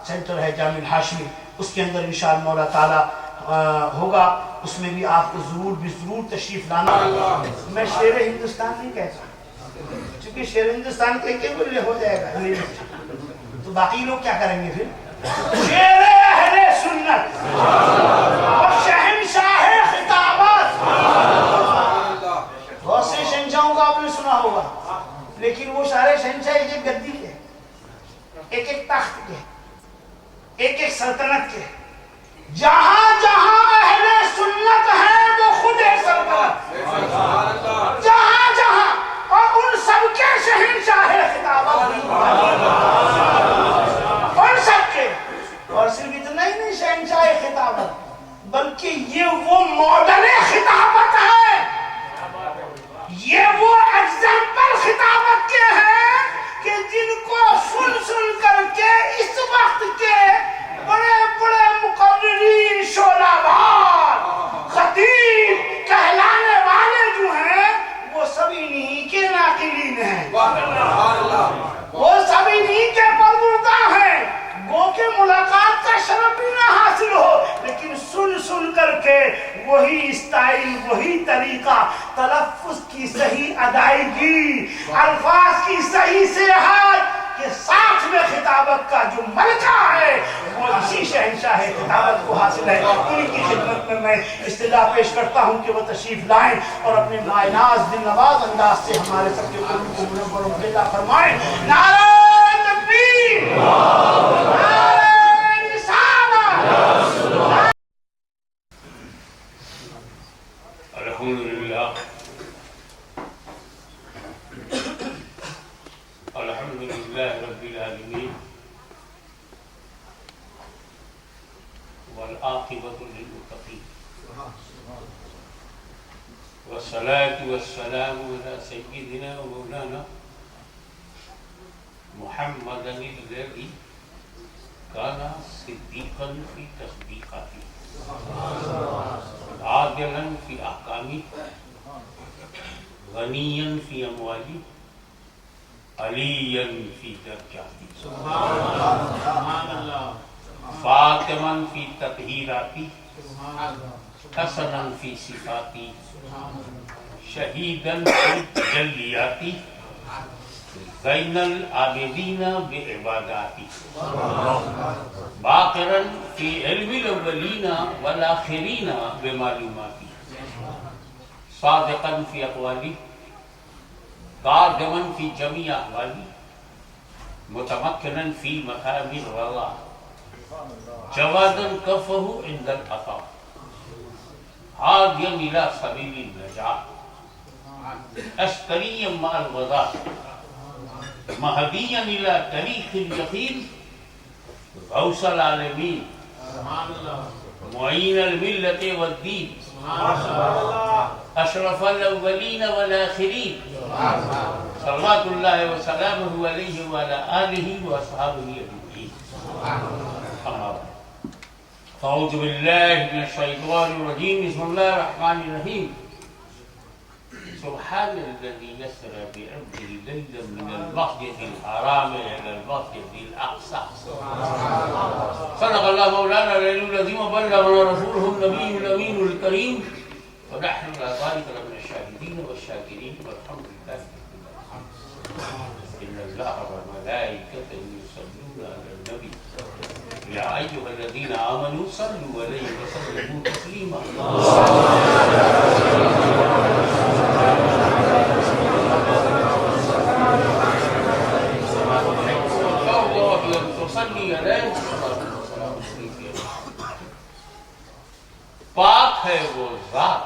Centre ہے جامع الہاشمی، اس کے اندر انشاءاللہ مولا تعالیٰ ہوگا، اس میں بھی آپ کو ضرور تشریف لانا۔ میں شیر ہندوستان نہیں کہتا، چونکہ شیر ہندوستان کہہ کے بولے ہو جائے گا تو باقی لوگ کیا کریں گے پھر؟ شیر اہل سنت اور شہنشاہ خطابت، بہت سے شہنشاہوں کا آپ نے سنا ہوگا، لیکن وہ سارے شہنشاہ ایک گدی کے، ایک تخت کے، ایک سلطنت کے، جہاں جہاں اہل سنت ہے وہ خود ہے سلطنت، جہاں جہاں، اور ان سب کے شہنشاہ خطابت، ان سب کے، اور صرف اتنا ہی نہیں شہنشاہ خطابت، بلکہ یہ وہ ماڈل خطابت ہے، یہ وہ ایگزامپل خطابت کے ہیں کہ جن کو سن کر کے اس وقت کے بڑے بڑے مقررین، شعلہ بار، خطیب کہلانے والے جو ہیں وہ سبھی انہی کے ناقلین ہیں، وہ سبھی انہی کے پروردہ ہیں۔ گو کہ ملاقات کا شرف بھی نہ حاصل ہو، لیکن سن کر کے وہی اسٹائل، وہی طریقہ، تلفظ کی صحیح ادائیگی، الفاظ کی صحیح صحت کے ساتھ میں خطابت کا جو ملکہ ہے وہ اسی شہنشاہ خطابت کو حاصل ہے۔ انہی کی خدمت میں میں استدعا پیش کرتا ہوں کہ وہ تشریف لائیں اور اپنے مائناز دل نواز انداز سے ہمارے سب کے قلوب کو منور و مجلہ فرمائیں۔ نعرہ تکبیر، نعرہ رسالہ۔ الحمدللہ الحمدللہ رب العالمین والعاقبۃ للمتقین والصلاة والسلام علی سیدنا و مولانا محمد الذی کان صدیقا فی تصدیقاتی، عادلا فی احکامی، غنیا فی اموالی، علی فی درجاتی، فاطما فی تطہیراتی، حسنا فی صفاتی، شہیدا فی تجلیاتی، زین العابدین بعباداتی، باقرا فی علم الاولین والآخرین بمعلوماتی، صادقا فی اقوالی، قادما فی جمیع احوالی، متمکنا فی مقام الرضا، جوادا کفہ عند العطا، ہادیا الی سبیل النجاة، عسکریا مع الغزاة، مہدیا الی طریق الیقین، غوث العالمین، معین الملت والدین، اشرف الاولین والآخرین، صلوات اللہ وسلامہ علیہ وعلی آلہ واصحابہ اجمعین، اما بعد، اعوذ باللہ من الشیطان الرجیم، بسم اللہ الرحمن الرحیم، سبحان الذي يسرى بعبده ليلا من المسجد الحرام الى المسجد الاقصى، صدق الله مولانا العلي العظيم وبلغنا رسوله النبي الامين الكريم، ونحن على ذلك لمن الشاهدين والشاكرين، والحمد لله رب العالمين. ان الله وملائكته يصلون على النبي يا ايها الذين امنوا صلوا عليه وسلموا تسليما. پاک ہے وہ ذات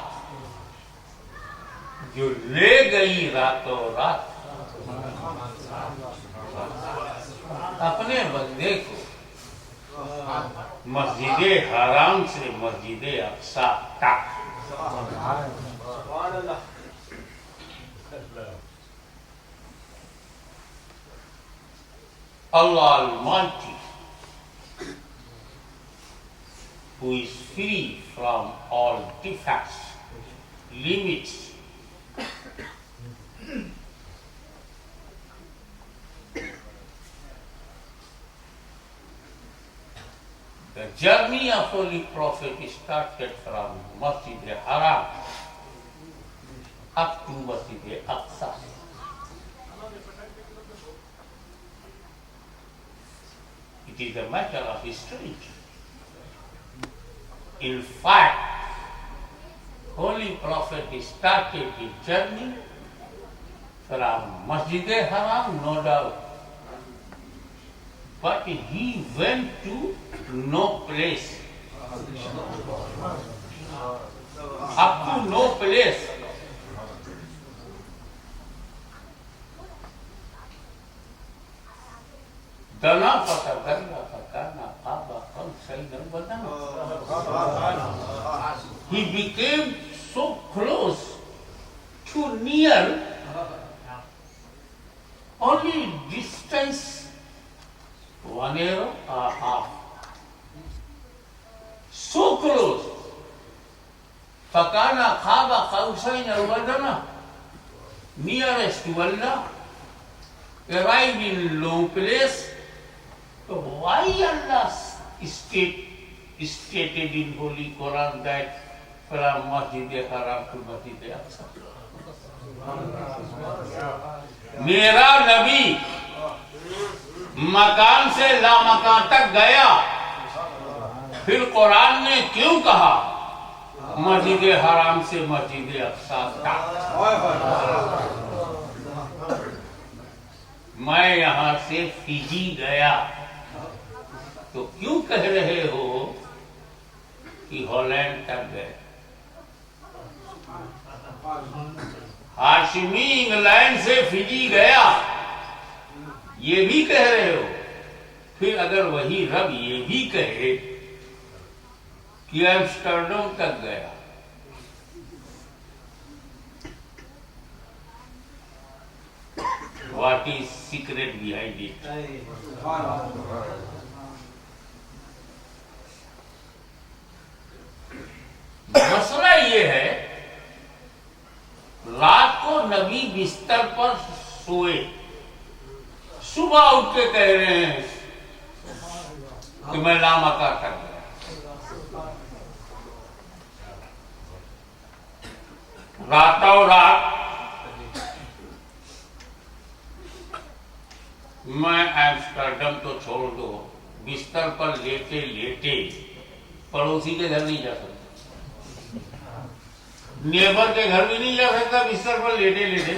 جو لے گئی راتوں رات اپنے بندے کو مسجد حرام سے مسجد اقصی تک. Allah Almighty, who is free from all defects, limits, The journey of Holy Prophet started from Masjid Haram up to Masjid Aqsa. It is a matter of history. In fact, Holy Prophet started his journey from Masjid Haram, no doubt. But he went to no place. Up to no place. دنا فتغرى فكان قاب قوسين أو أدنى. He became so close, too near, only distance 1 arrow or half. So close. فكان قاب قوسين أو أدنى. Nearest to Allah, arrived in low place. So why Allah stated in Holy Quran that from Masjid Haram to Masjid Aqsa? میرا نبی مکان سے لامکان تک گیا، پھر قرآن نے کیوں کہا مسجد حرام سے مسجد اقصی تک؟ میں یہاں سے فجی گیا تو کیوں کہہ رہے ہو کہ ہالینڈ تک گئے؟ ہاشمی انگلینڈ سے فجی گیا یہ بھی کہہ رہے ہو، پھر اگر وہی رب یہ بھی کہے کہ ایمسٹرڈم تک گیا، what is secret behind it? مسئلہ یہ ہے، رات کو نبی بستر پر سوئے، صبح اٹھ کے کہہ رہے ہیں کہ میں لامکان تک گیا۔ راتوں رات میں ایمسٹرڈم تو چھوڑ دو، بستر پر لیٹے لیٹے پڑوسی کے گھر نہیں جا سکتا، نیبر کے گھر بھی نہیں جا سکتا بستر پر لیٹے لیٹے۔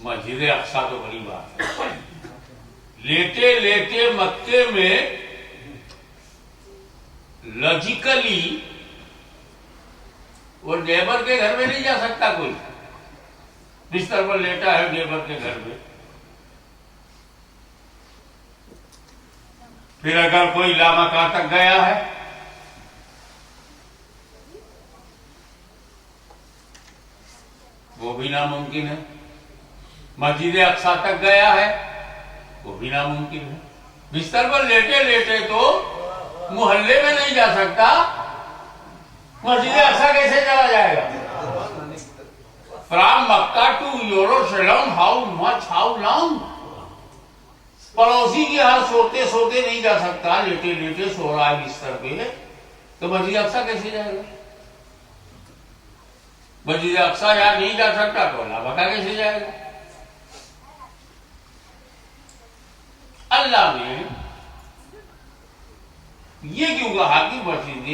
مسجد اقصی تو بڑی بات ہے، لیٹے لیٹے مکے میں لاجیکلی وہ نیبر کے گھر میں نہیں جا سکتا کوئی، بستر پر لیٹا ہے نیبر کے گھر میں۔ پھر اگر کوئی لامکان تک گیا ہے وہ بھی ناممکن ہے، مسجد اقصی تک گیا ہے وہ بھی ناممکن ہے۔ بستر پر لیٹے لیٹے تو محلے میں نہیں جا سکتا، مسجد اقصی کیسے چلا جائے گا؟ From Makkah to Jerusalem, how much, how long? پڑوسی کے ہاں سوتے سوتے نہیں جا سکتا، لیٹے لیٹے سو رہا ہے بستر پہ، تو مسجد اقصی کیسے جائے گا؟ مسجد اقصی یہاں نہیں جا سکتا تو اللہ بتا کیسے جائے گا؟ اللہ نے یہ کیوں کہا کہ مسجد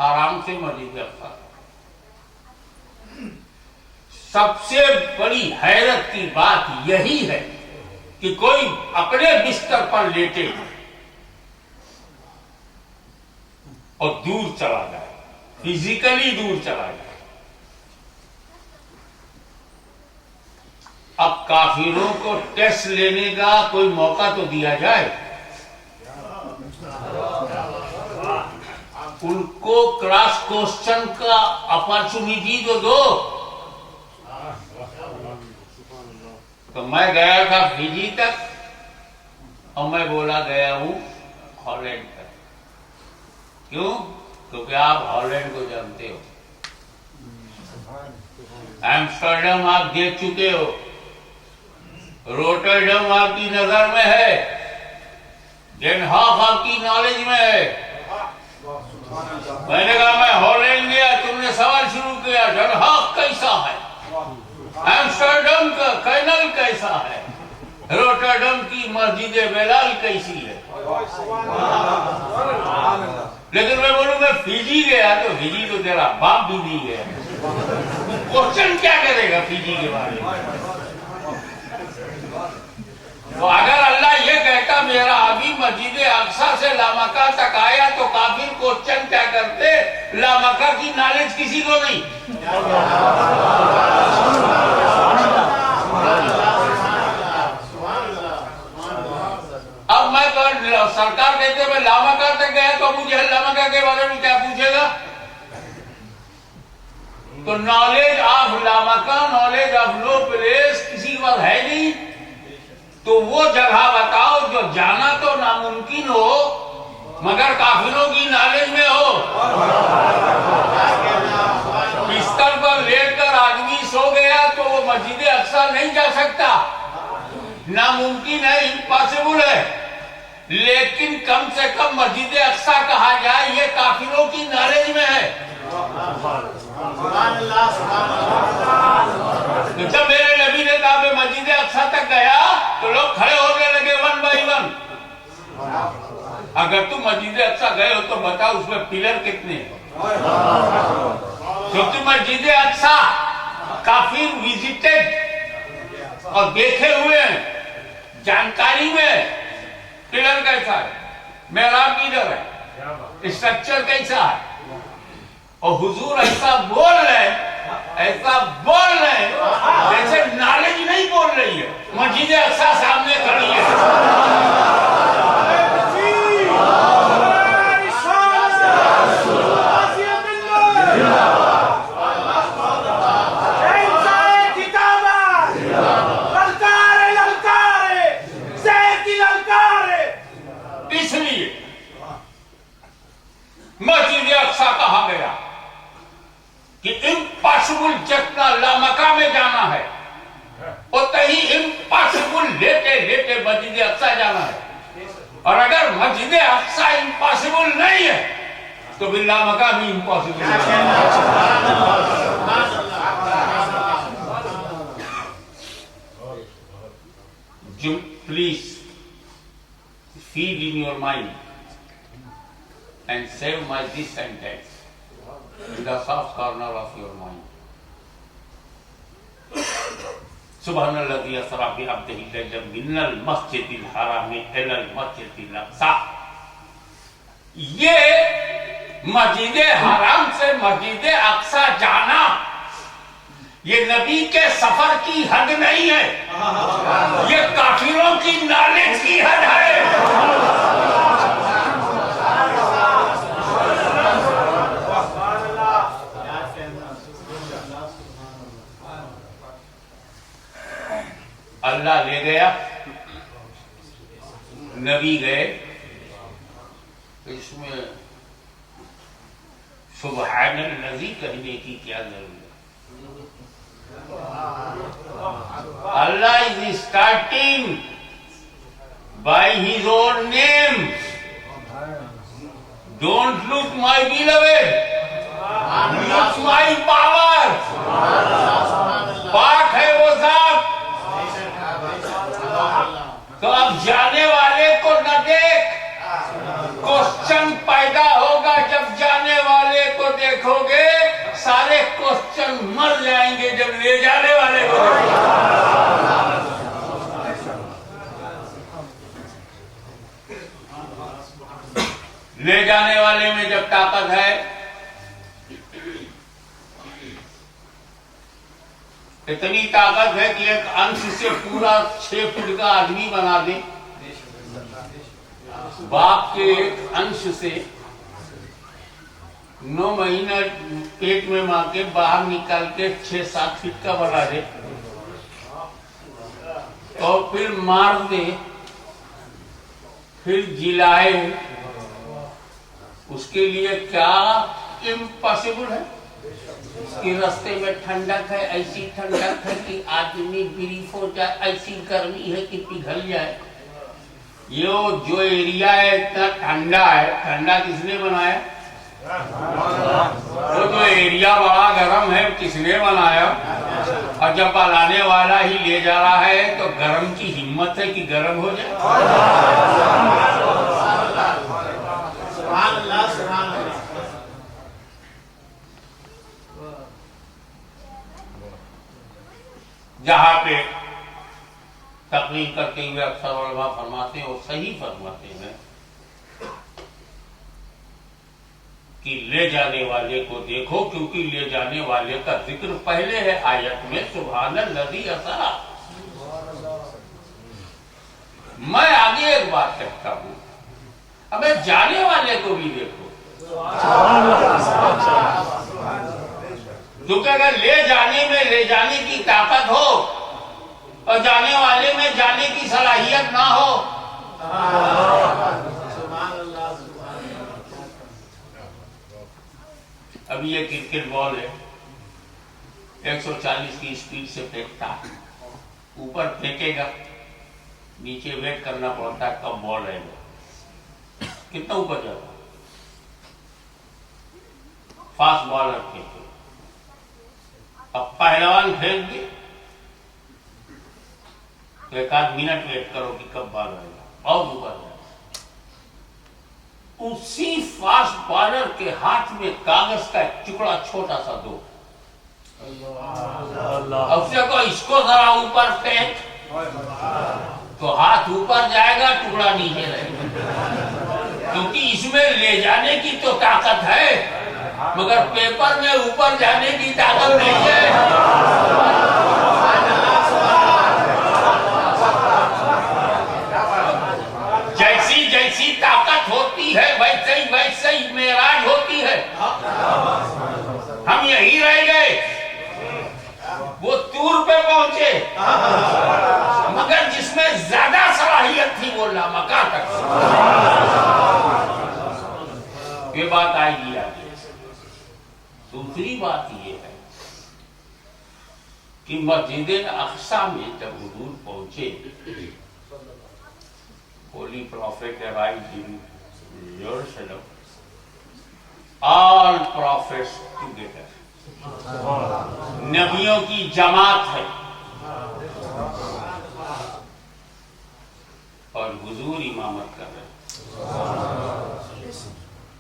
حرام سے مسجد اقصی؟ سب سے بڑی حیرت کی بات یہی ہے کہ کوئی اپنے بستر پر لیٹے اور دور چلا جائے، فزیکلی دور چلا جائے۔ اب کافروں کو ٹیسٹ لینے کا کوئی موقع تو دیا جائے، ان کو کراس کوسچن کا اپرچونٹی تو دو۔ تو میں گیا تھا فجی تک اور میں بولا گیا ہوں ہالینڈ تک۔ کیوں؟ کیونکہ آپ ہالینڈ کو جانتے ہو، ایمسٹرڈم آپ دیکھ چکے ہو، روٹرڈم آپ کی نظر میں ہے، ڈین ہاگ آپ کی نالج میں ہے۔ میں نے کہا میں ہالینڈ گیا، تم نے سوال شروع کیا ڈین ہاگ کیسا ہے، ایمسٹرڈم کا کینل کیسا ہے، روٹرڈم کی مسجد بلال کیسی ہے۔ لیکن میں بولوں میں فیجی گیا تو فیجی تو تیرا باپ بھی نہیں گیا، کوشچن کیا کرے گا فیجی کے بارے میں؟ تو اگر اللہ یہ کہتا میرا ابھی مسجد اقصی سے لامکہ تک آیا تو کافر کوشچن کیا کرتے؟ لامکہ کی نالج کسی کو نہیں۔ اب میں سرکار کہتے میں لامکہ تک گیا تو مجھے لامکہ کے بارے میں کیا پوچھے گا؟ تو نالج آف لامکہ، نالج آف نو پلیس کسی کے پاس ہے نہیں، تو وہ جگہ بتاؤ جو جانا تو ناممکن ہو مگر کافروں کی نالج میں ہو۔ بستر پر لیٹ کر آدمی سو گیا تو وہ مسجد اقصی نہیں جا سکتا، ناممکن ہے، امپاسبل ہے، لیکن کم سے کم مسجد اقصی کہا جائے یہ کافروں کی نالج میں ہے۔ جب میرے نبی نے کہا میں مسجد اقصی تک گیا تو لوگ کھڑے ہونے لگے ون بائی ون۔ اگر تم مسجد اقصی گئے ہو تو بتاؤ اس میں پلر کتنے ہیں؟ جو تم مسجد اقصی کافی وزٹڈ اور دیکھے ہوئے ہیں، جانکاری میں پلر کیسا ہے، محراب کدھر ہے، اسٹرکچر کیسا ہے، اور حضور ایسا بول رہے جیسے نالج نہیں بول رہی ہے، مسجد اقصی سامنے کھڑی ہے۔ اس لیے مسجد اقصی کہا گیا کہ امپاسبل جتنا لامکہ میں جانا ہے اتنا ہی امپاسبل لیتے لیتے مسجد اقصی جانا ہے، اور اگر مسجد اقصی امپاسبل نہیں ہے تو پھر لامکہ بھی امپاسبل ہے۔ Please feed in your mind and save my this sentence in the soft corner of your mind. سبحان الذي اسرى بعبده ليلا من المسجد الحرام الى المسجد الاقصى۔ یہ مسجد حرام سے مسجد اقصی جانا یہ نبی کے سفر کی حد نہیں ہے، یہ کافروں کی نالج کی حد ہے۔ اللہ لے گیا، نبی گئے، اس میں سبحان الذی کہنے کی کیا ضرورت؟ Allah is starting by His own name. Don't look my beloved, look my power. پاک ہے وہ ذات۔ تو اب جانے والے کو نہ دیکھ، کوسچن پیدا ہوگا جب جانے والے کو دیکھو گے، سارے کوسچن مر جائیں گے جب لے جانے والے کو دیکھو گے۔ لے جانے والے میں جب طاقت ہے، اتنی طاقت ہے کہ ایک انش سے پورا 6 فٹ کا آدمی بنا دے، باپ کے ایک انش سے 9 مہینہ پیٹ میں ماں کے باہر نکال کے 6-7 فٹ کا بنا دے، اور پھر مار دے، پھر جلائے، اس کے لیے کیا امپاسبل ہے؟ کہ رستے میں ٹھنڈک ہے، ایسی ٹھنڈک ہے کہ آدمی بریف ہو جائے، ایسی گرمی ہے کہ پگھل جائے۔ یہ جو ایریا ہے اتنا ٹھنڈا ہے، ٹھنڈا کس نے بنایا؟ وہ جو ایریا بڑا گرم ہے کس نے بنایا؟ اور جب بلانے والا ہی لے جا رہا ہے تو گرم کی ہمت ہے کہ گرم ہو جائے۔ جہاں پہ تقریر کرتے ہوئے اکثر علماء فرماتے ہیں، وہ صحیح فرماتے ہیں کہ لے جانے والے کو دیکھو، کیونکہ لے جانے والے کا ذکر پہلے ہے آیت میں، سبحان الذی اسریٰ۔ میں آگے ایک بات کہتا ہوں، ابے جانے والے کو بھی دیکھو، کیونکہ اگر لے جانے میں لے جانے کی طاقت ہو اور جانے والے میں جانے کی صلاحیت نہ ہو، ابھی یہ کرکٹ بال ہے، 140 کی اسپیڈ سے پھینکتا، اوپر پھینکے گا، نیچے ویٹ کرنا پڑتا ہے کب بال رہے گا، کتنا اوپر جائے گا۔ فاسٹ بالر پھینکے، اب پہلوان پھینک دے تو ایک آدھ منٹ ویٹ کرو کہ کب بال آئے گا، اور اوپر جائے گا۔ اسی فاسٹ بالر کے ہاتھ میں کاغذ کا ایک ٹکڑا چھوٹا سا دو، اب سے کو اس کو ذرا اوپر پھینک تو ہاتھ اوپر جائے گا، ٹکڑا نیچے رہے گا، کیونکہ اس میں لے جانے کی تو طاقت ہے مگر پیپر میں اوپر جانے کی طاقت نہیں ہے۔ جیسی جیسی طاقت ہوتی ہے ویسے ہی معراج ہوتی ہے۔ ہم یہی رہ گئے، وہ طور پہ پہنچے مگر جس میں زیادہ صلاحیت تھی وہ لامکاں تک۔ یہ بات آئے گی آگے۔ دوسری بات یہ ہے کہ مسجد اقصی میں جب حضور پہنچے، holy prophet arrived in Jerusalem, all prophets together، نبیوں کی جماعت ہے، اور حضور امامت کر رہے،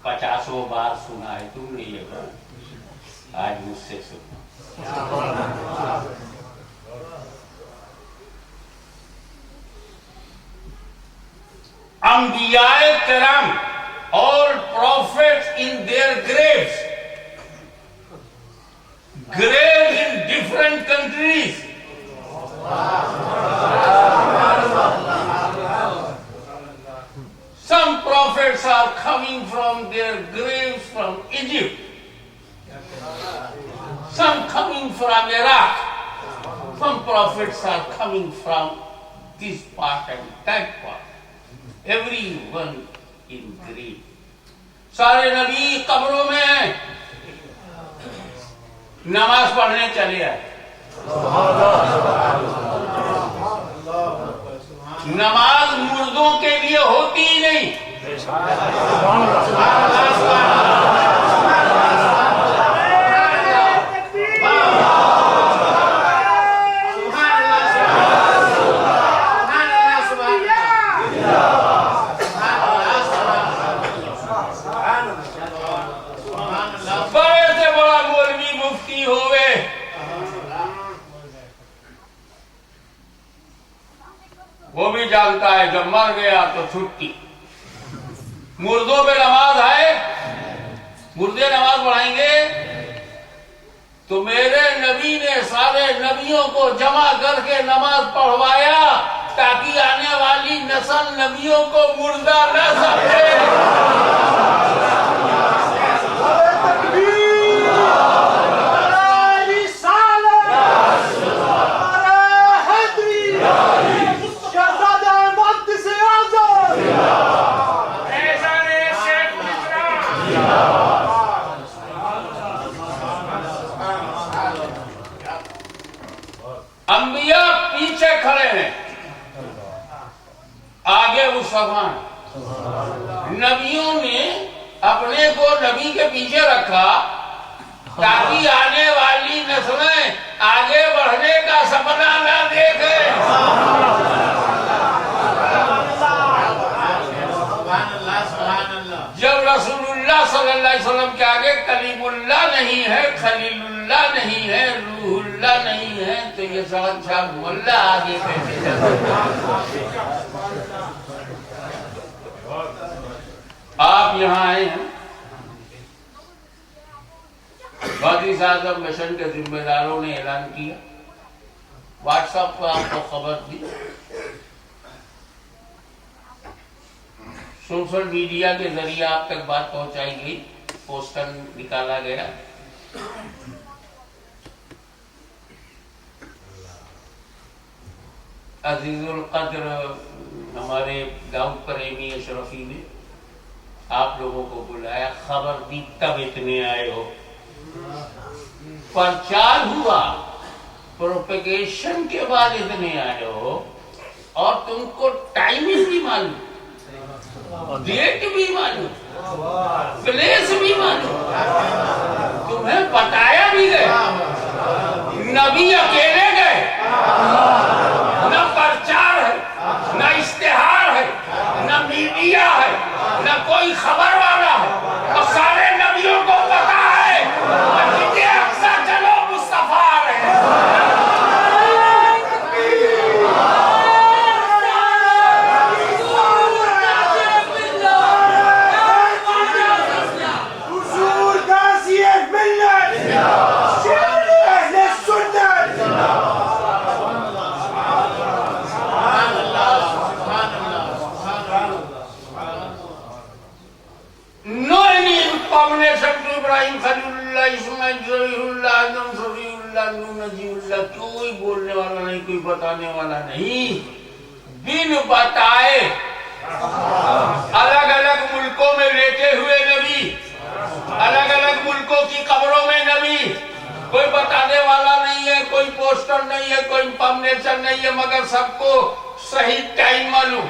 50 بار سنا ہے تم نے یہ بات، آج مجھ سے سنا۔ انبیاء کرام all prophets in their graves in different countries، some prophets are coming from their graves from Egypt, some coming from Iraq, some prophets are coming from this part and that part, everyone in grave۔ سارے نبی قبروں میں نماز پڑھنے چلے آئے۔ نماز مردوں کے لیے ہوتی ہی نہیں، وہ بھی جانتا ہے جب مر گیا تو چھٹی۔ مردوں پہ نماز ہے، مردے نماز پڑھائیں گے تو میرے نبی نے سارے نبیوں کو جمع کر کے نماز پڑھوایا تاکہ آنے والی نسل نبیوں کو مردہ نہ سمجھے۔ آگے مصطفیٰ نبیوں نے اپنے کو نبی کے پیچھے رکھا تاکہ آنے والی نسلیں آگے بڑھنے کا سپنا نہ دیکھیں. جب رسول اللہ صلی اللہ علیہ وسلم کے آگے کلیم اللہ نہیں ہے، خلیل اللہ نہیں ہے، روح اللہ نہیں ہے، تو یہ سعد شاہ ملا آگے کیسے جاتا؟ آپ یہاں آئے ہیں، غازی اعظم مشن کے ذمہ داروں نے اعلان کیا، واٹس ایپ پر آپ کو خبر دی، سوشل میڈیا کے ذریعے آپ تک بات پہنچائی گئی، پوسٹر نکالا گیا. عزیز القدر ہمارے گاؤں پریمی اشرفی نے آپ لوگوں کو بلایا، خبر دی تب اتنے آئے ہو. پرچار ہوا، پروپیگیشن کے بعد اتنے آئے ہو، اور تم کو ٹائمنگ بھی معلوم، ڈیٹ بھی معلوم، پلیس بھی معلوم، تمہیں بتایا بھی گیا. نبی اکیلے گئے، نہ پرچار ہے، نہ اشتہار ہے، نہ میڈیا ہے، نہ کوئی خبر والا ہے، اور سارے نبیوں کو پتا ہے مسجد اقصی چلو مصطفیٰ آ رہے ہیں. ابراہیم خلیل اللہ، اسماعیل ذبیح اللہ، آدم صفی اللہ، نوح نجی اللہ، کوئی بولنے والا نہیں، کوئی بتانے والا نہیں. بن بتائے الگ الگ ملکوں میں لیٹے ہوئے نبی، الگ الگ ملکوں کی قبروں میں نبی، کوئی بتانے والا نہیں ہے، کوئی پوسٹر نہیں ہے، کوئی انفارمیشن نہیں ہے، مگر سب کو صحیح ٹائم معلوم،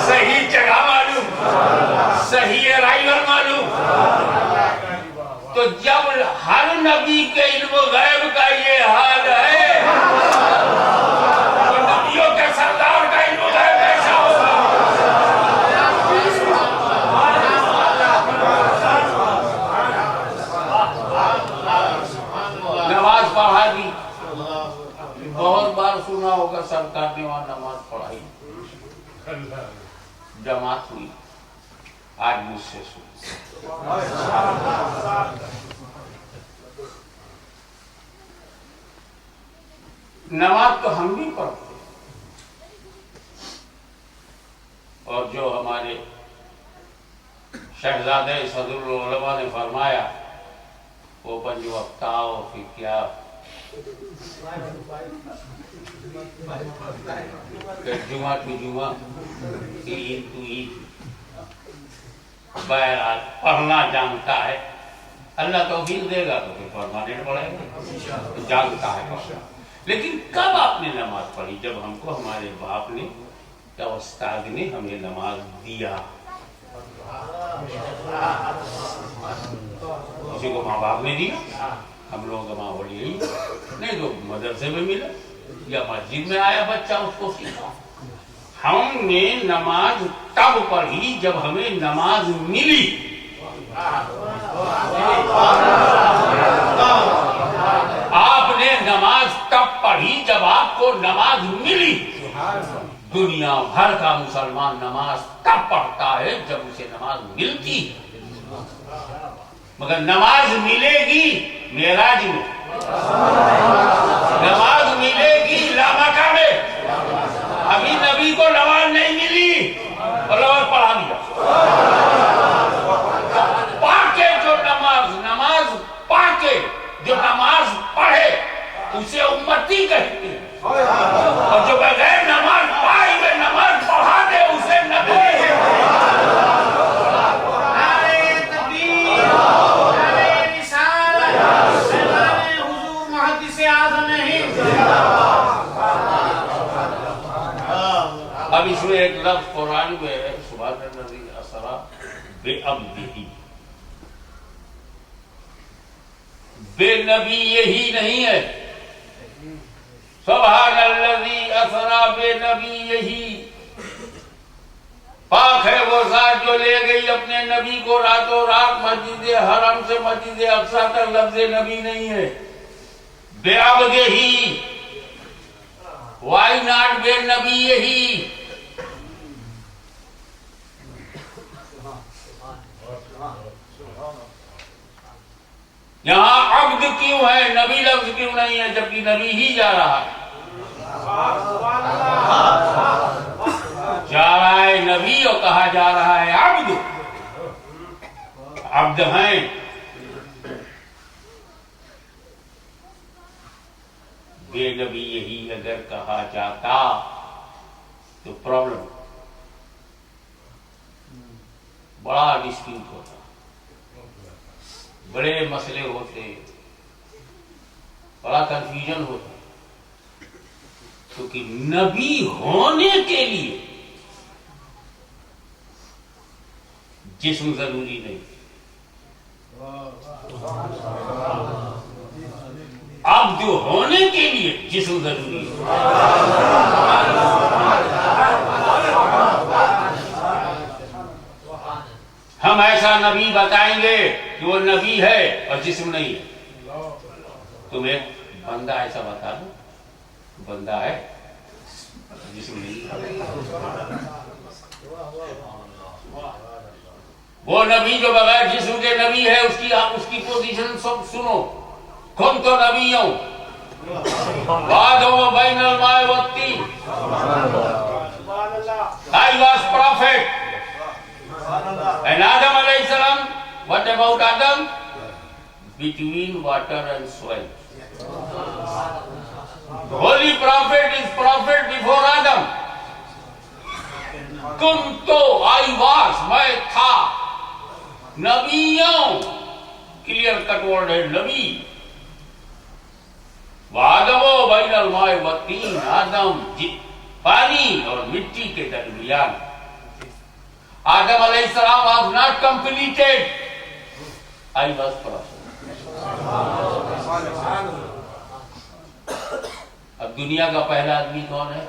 صحیح جگہ معلوم، صحیح ارائیول معلوم. تو جب ہر نبی کے علم غیب کا یہ حال ہے تو نبیوں کے سردار کا علم غیب کیسا ہوگا؟ نماز پڑھا دی، بہت بار سنا ہوگا سرکار نے وہاں نماز پڑھائی، جماعت ہوئی. آج مجھ سے سن، نماز تو ہم بھی پڑھتے، اور جو ہمارے شہزادہ صدر العلماء نے فرمایا وہ پنج وقت آؤ پھر کیا، جمعہ تو جمعہ، عید تو عید. بہرحال پڑھنا جانتا ہے، اللہ توفیق دے گا تو پھر پرماننٹ پڑھے گا، جانتا ہے پڑھنا. لیکن کب آپ نے نماز پڑھی؟ جب ہم کو ہمارے باپ نے یا استاد نے ہمیں نماز دیا. کسی کو ماں باپ نے دیا، ہم لوگوں کا ماحول یہی نہیں، تو مدرسے میں ملا یا مسجد میں آیا بچہ اس کو سیکھا. ہم نے نماز تب پڑھی جب ہمیں نماز ملی. آپ نے نماز تب پڑھی جب آپ کو نماز ملی. دنیا بھر کا مسلمان نماز تب پڑھتا ہے جب اسے نماز ملتی، مگر نماز ملے گی معراج میں، نماز ملے گی لامکہ میں. ابھی نبی کو نماز نہیں ملی اور نماز پڑھا دیا. پاکے جو نماز پاکے جو نماز پڑھے اسے امتی کہتے ہیں، اور جو بغیر نماز پائے ہوئے نماز پڑھا دے اسے نبی. نعرہ تکبیر، نعرہ رسالت، حضور محدث اعظم ہند. اب اس میں ایک لفظ قرآن میں ہے سبحان الذی اسری بعبدہ، بے نبی یہی نہیں ہے، سبحان الذی اسری بے نبی یہی، پاک ہے وہ ذات جو لے گئی اپنے نبی کو راتوں رات مسجد حرم سے مسجد اقصی تک، لفظ نبی نہیں ہے، بے عبدہ ہی، وائی ناٹ بے نبی یہی؟ یہاں عبد کیوں ہے، نبی لفظ کیوں نہیں ہے، جبکہ نبی ہی جا رہا ہے، جا رہا ہے نبی اور کہا جا رہا ہے عبد، عبد ہیں۔ بے نبی یہی اگر کہا جاتا تو پرابلم، بڑا ڈسپیوٹ ہوتا، بڑے مسئلے ہوتے، بڑا کنفیوژن ہوتا، کیونکہ نبی ہونے کے لیے جسم ضروری نہیں، عبد ہونے کے لیے جسم ضروری ہے۔ ہم ایسا نبی بتائیں گے کہ وہ نبی ہے اور جسم نہیں ہے، تم ایک بندہ ایسا بتا دو بندہ ہے جسم نہیں، وہ نبی جو بغیر جسم کے نبی ہے اس کی پوزیشن سب سنو، کن تو نبی ہوں بعد و بین الماء والطین، I was prophet and Adam alayhi salam, what about Adam? Between water and soil. The holy prophet is prophet before Adam. Kuntu, I was, میں تھا، نبیوں، کلیئر کٹ ورڈ ہے نبی، وآدم بین الماء والطین، آدم پانی اور مٹی کے درمیان، آدم علیہ السلام was not completed, I was prophet۔ اب دنیا کا پہلا آدمی کون ہے؟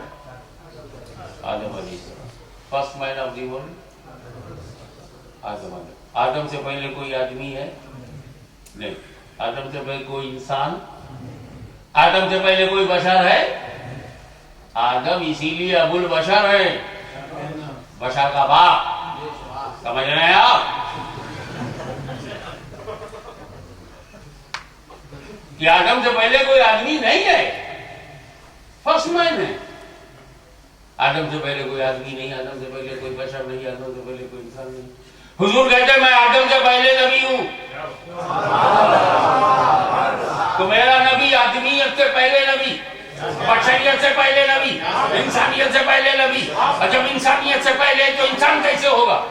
آدم علیہ السلام، first man of the world آدم علیہ۔ آدم سے پہلے کوئی آدمی ہے؟ نہیں۔ آدم سے پہلے کوئی انسان؟ آدم سے پہلے کوئی بشر ہے؟ آدم اسی لیے ابو البشر ہے، بشر کا باپ، سمجھ رہے ہیں آپ؟ کہ آدم سے پہلے کوئی آدمی نہیں ہے، فرسٹ مین ہے۔ آدم سے پہلے کوئی آدمی نہیں، آدم سے پہلے کوئی بشر نہیں، آدم سے پہلے کوئی انسان نہیں۔ حضور کہتے ہیں میں آدم سے پہلے نبی ہوں، تو میرا نبی آدمیت سے پہلے نبی، بشریت سے پہلے نبی، انسانیت سے پہلے نبی، اور جب انسانیت سے پہلے تو انسان کیسے ہوگا؟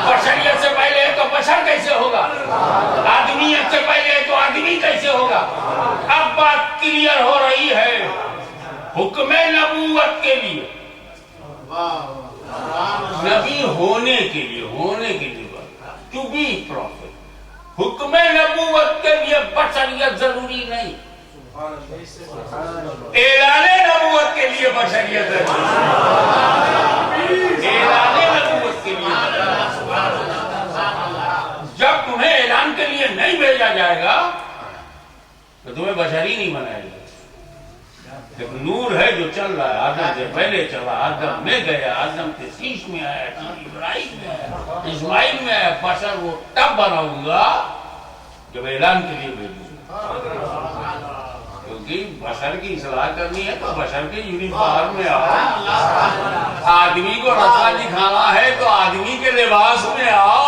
بشریت سے پہلے تو بشر کیسے ہوگا؟ آدمیت سے پہلے تو آدمی کیسے ہوگا؟ اب بات کلیئر ہو رہی ہے، حکم نبوت کے لیے، نبی ہونے کے لیے ٹو بی پروفٹ، حکم نبوت کے لیے بشریت ضروری نہیں، اعلان نبوت کے لیے بشریت ضروری، اعلان نبوت کے لیے۔ جب تمہیں اعلان کے لیے نہیں بھیجا جائے گا تو تمہیں بشری نہیں بنائے گا۔ ایک نور ہے جو چل رہا ہے، آدم سے پہلے چلا، آدم میں گیا، آدم کے شیش میں آیا، ابراہیم میں آیا، اسماعیل میں آیا، بشر وہ تب بناؤں گا جب اعلان کے لیے بھیجوں گا، کیونکہ بشر کی اصلاح کرنی ہے تو بشر کے یونیفارم میں آؤ، آدمی کو راستہ دکھانا ہے تو آدمی کے لباس میں آؤ۔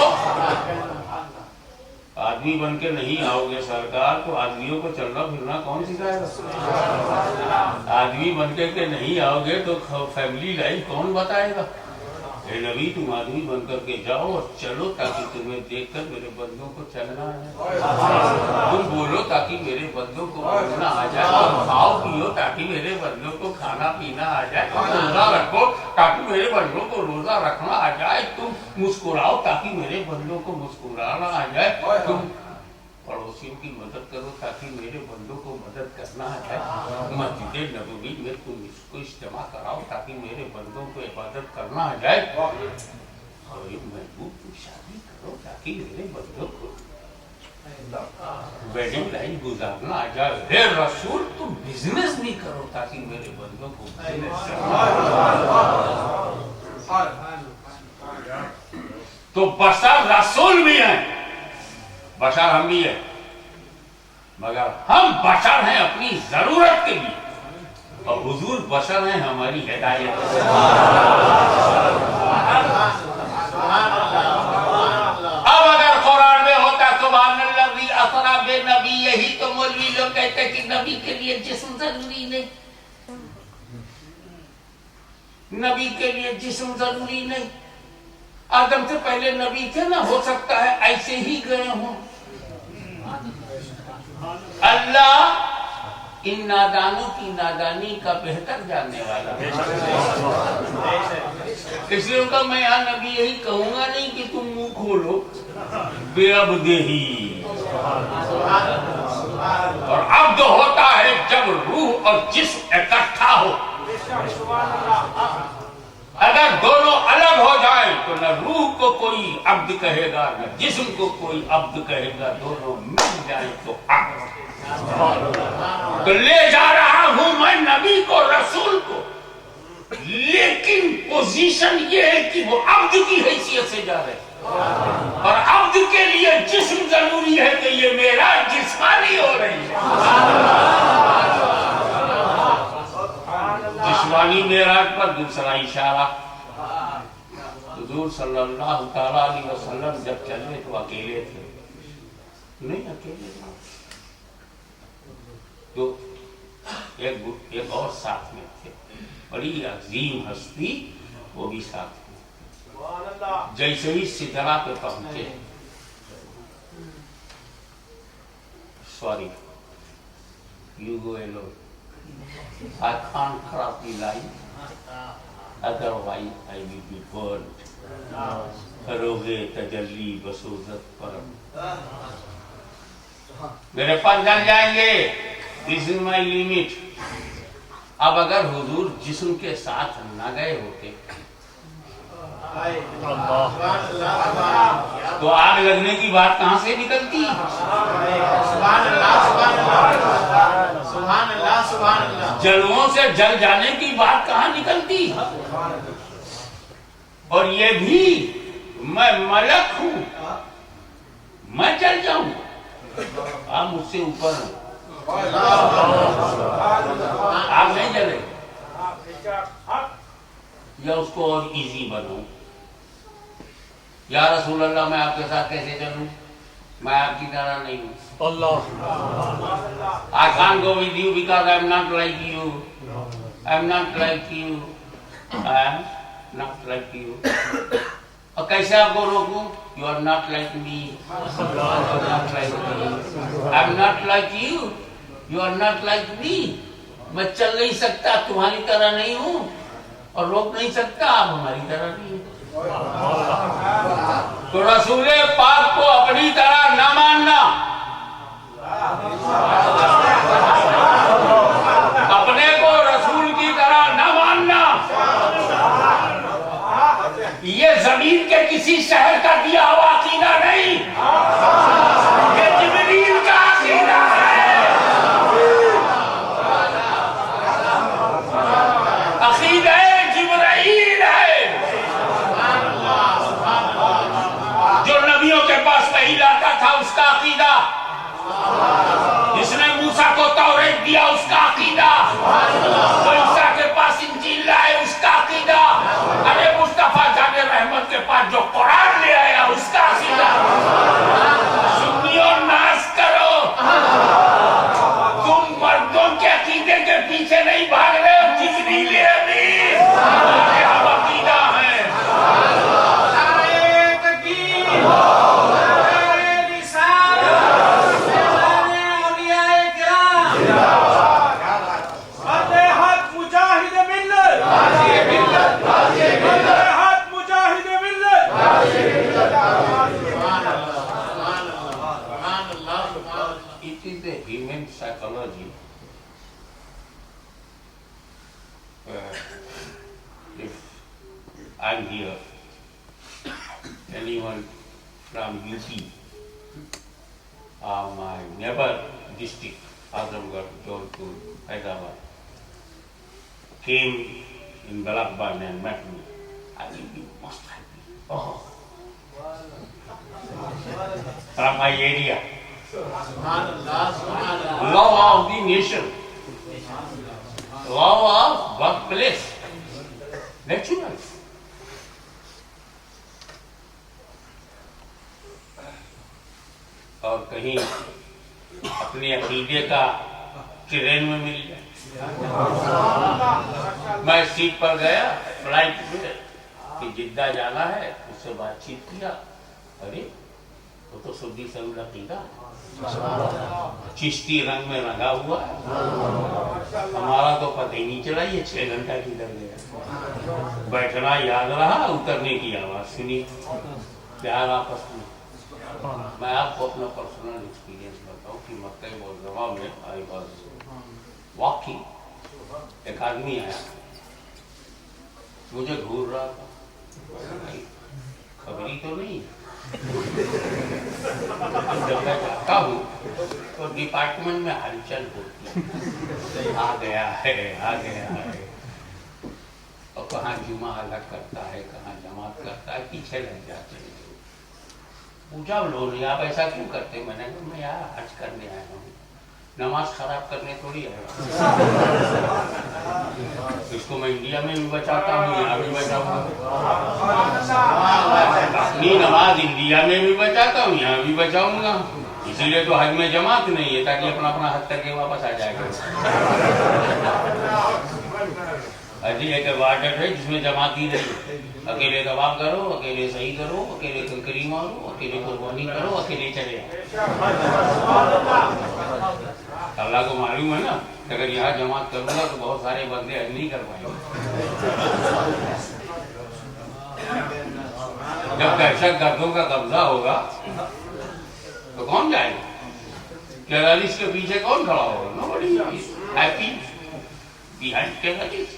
آدمی بن کے نہیں آؤ گے سرکار تو آدمیوں کو چلنا پھرنا کون سکھائے گا؟ آدمی بن کے نہیں آؤ گے تو فیملی لائف کون بتائے گا؟ اے نبی تم آدمی بن کر کے جاؤ اور چلو تاکہ تمہیں دیکھ کر میرے بندوں کو چلنا ہے، تم بولو تاکہ میرے بندوں کو بولنا آ جائے، تم کھاؤ پیو تاکہ میرے بندوں کو کھانا پینا آ جائے، تم روزہ رکھو تاکہ میرے بندوں کو روزہ رکھنا آ جائے، تم مسکراؤ تاکہ میرے بندوں کو مسکرانا آ جائے، تم پڑوسیوں کی مدد کرو تاکہ میرے بندوں کو مدد کرنا ہے، مسجد نبوی میں تم اس کو اجتماع کراؤ تاکہ میرے بندوں کو عبادت کرنا آ جائے، اور ایک محبوب کی شادی کرو تاکہ میرے بندوں کو ویڈنگ لائن گزارنا آ جائے، اے رسول تم بزنس نہیں کرو تاکہ میرے بندوں کو تو بشر رسول بھی ہیں، بشر ہم بھی ہیں، مگر ہم بشر ہیں اپنی ضرورت کے لیے، اور حضور بشر ہیں ہماری ہدایت کے لیے۔ اب اگر قرآن میں ہوتا سبحان الذی اسری بنبی، یہی تو مولوی لوگ کہتے ہیں کہ نبی کے لیے جسم ضروری نہیں، نبی کے لیے جسم ضروری نہیں، آدم سے پہلے نبی تھے نا، ہو سکتا ہے ایسے ہی گئے ہوں۔ اللہ ان نادانوں کی نادانی کا بہتر جاننے والا ہے، اس لیے کہ میں یہاں نبی یہی کہوں گا نہیں کہ تم منہ کھولو، بے عبدہی، اور عبد ہوتا ہے جب روح اور جسم اکٹھا ہو، اگر دونوں الگ ہو جائیں تو نہ روح کو کوئی عبد کہے گا نہ جسم کو کوئی عبد کہے گا، دونوں مل جائیں تو عبد۔ تو لے جا رہا ہوں میں نبی کو، رسول کو، لیکن پوزیشن یہ ہے کہ وہ عبد کی حیثیت سے جا رہے، اور عبد کے لیے جسم ضروری ہے کہ یہ میرا جسمانی ہو رہی ہے، جسمانی معراج پر دوسرا اشارہ۔ حضور صلی اللہ تعالیٰ علیہ وسلم جب چلے تو اکیلے تھے، نہیں اکیلے تھے، تو ایک اور ساتھ میں تھے، بڑی عظیم ہستی، وہ بھی ساتھ میں۔ جیسے ہی سدرا پہ پہنچے، sorry, you go alone, I can't cross the line, otherwise I will be burned. فروغ تجلی بصورت پرم، میرے پاس جل جائیں گے، this is my limit۔ اب اگر حضور جسم کے ساتھ نہ گئے ہوتے تو آگ لگنے کی بات کہاں سے نکلتی؟ جلووں سے جل جانے کی بات کہاں نکلتی؟ اور یہ بھی میں ملک ہوں، میں جل جاؤں، آپ مجھ سے اوپر ہیں، آپ نہیں جلے، یا اس کو اور ایزی بناؤں، یا رسول اللہ میں آپ کے ساتھ کیسے چلوں، میں آپ کی طرح نہیں ہوں، I can't go with you because I am not like you, I am not like you, I am not like you۔ اور کیسے آپ کو روکوں؟ You are not like me, you are not like me, I am not like you, you are not like me۔ میں چل نہیں سکتا، تمہاری طرح نہیں ہوں، اور روک نہیں سکتا، آپ ہماری طرح نہیں ہیں۔ تو رسول پاک کو اپنی طرح نہ ماننا، اپنے کو رسول کی طرح نہ ماننا، یہ زمین کے کسی شہر کا دیا ہوا عقیدہ نہیں، یہ جبریل کا عقیدہ ہے، عقیدہ جبرائیل ہے، جو نبیوں کے پاس وحی آتا تھا اس کا عقیدہ، جس نے موسیٰ کو توریت دیا اس کا عقیدہ، جو عیسیٰ کے پاس انجیل لائے اس کا عقیدہ، ارے مصطفیٰ جان رحمت کے پاس جو قرآن لے آیا اس کا عقیدہ۔ سنیوں ناز کرو، تم مردوں کے عقیدے کے پیچھے نہیں بھاگ رہے ہو، جبریل امین ہمارے ہم عقیدہ ہیں۔ I'm here. Anyone from UP, my neighbor district, Azamgarh, Jodhpur, Hyderabad, came in Balakban and met me. I will be most happy. Oh. From my area. Law of the nation. Law of workplace. Natural. اور کہیں اپنے عقیدے کا train میں مل جائے. میں set پر گیا فلائٹ میں کہ جدہ جانا ہے, اس سے بات چیت کیا. ارے وہ تو سعودی سعود عقیدہ چشتی رنگ میں رنگا ہوا ہے, ہمارا تو پتہ ہی نہیں چلا یہ 6 گھنٹہ کدھر گیا. بیٹھنا یاد رہا, اترنے کی آواز سنی, پیار آپس میں. میں آپ کو اپنا پرسنل ایکسپیرینس بتاؤں کہ مکہ معظمہ میں آئی واز واکنگ, ایک آدمی آیا مجھے گھور رہا تھا, خبری تو نہیں. جب میں جاتا ہوں تو ڈپارٹمنٹ میں ہلچل ہوتی ہے, آ گیا ہے آ گیا ہے, اور کہاں جمعہ الگ کرتا ہے کہاں جماعت کرتا ہے, پیچھے لگ جاتے ہیں. پوچھا لوگ نہیں آپ ایسا کیوں کرتے, میں نے کہا میں یار حج کرنے آیا ہوں, نماز خراب کرنے تھوڑی آیا. اس کو میں انڈیا میں بھی بچاتا ہوں, یہاں بھی بچاؤں گا. اپنی نماز انڈیا میں بھی بچاتا ہوں, یہاں بھی بچاؤں گا. اسی لیے تو حج میں جماعت نہیں ہے تاکہ اپنا اپنا حج کر کے واپس آ جائے گا. حج ایک عبادت ہے جس میں جماعت ہی نہیں. اکیلے طواف کرو, اکیلے صحیح کرو, اکیلے کنکری مارو, اکیلے قربانی کرو, اکیلے چلے آؤ. اللہ کو معلوم ہے نا کہ اگر یہاں جماعت کروں گا تو بہت سارے بندے حج نہیں کر پائیں گے. جب دہشت گردوں کا قبضہ ہوگا تو کون جائے گا؟ ٹیررسٹ کے پیچھے کون کھڑا ہوگا؟ Nobody is happy behind terrorists.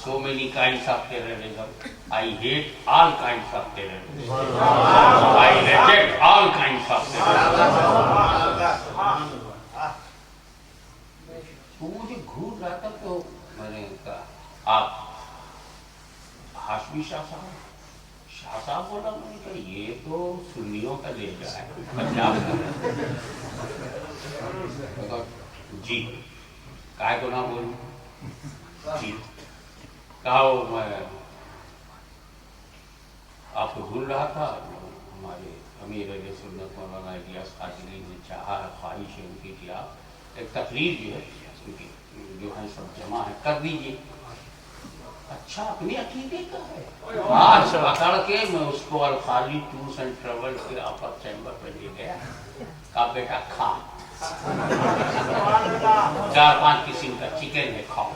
So many kinds of terrorism. I hate all kinds of terrorism. I reject all kinds of terrorism. تو مجھے گھور رہا تھا تو میں نے کہا آپ ہاشمی شاہ صاحب بولا. میں نے کہا یہ تو سنیوں کا لہجہ ہے, پنجاب کا. جی کائے کو نہ بولوں, جی کہا وہ میں آپ کو بھول رہا تھا. ہمارے امیر علیہ سنت مولانا الیاس قادری نے چاہا ہے, خواہش ہے ان کی کہ آپ ایک تقریر جو ہے ان کی جو ہے سب جمع ہے کر دیجیے. اچھا اپنے عقیدے کا ہے. آج پکڑ کے میں اس کو الخالی ٹورس اینڈ ٹریول کے اپر چیمبر پہ لے گیا. کہا بیٹا کھا, 4-5 قسم کا چکن ہے کھاؤ.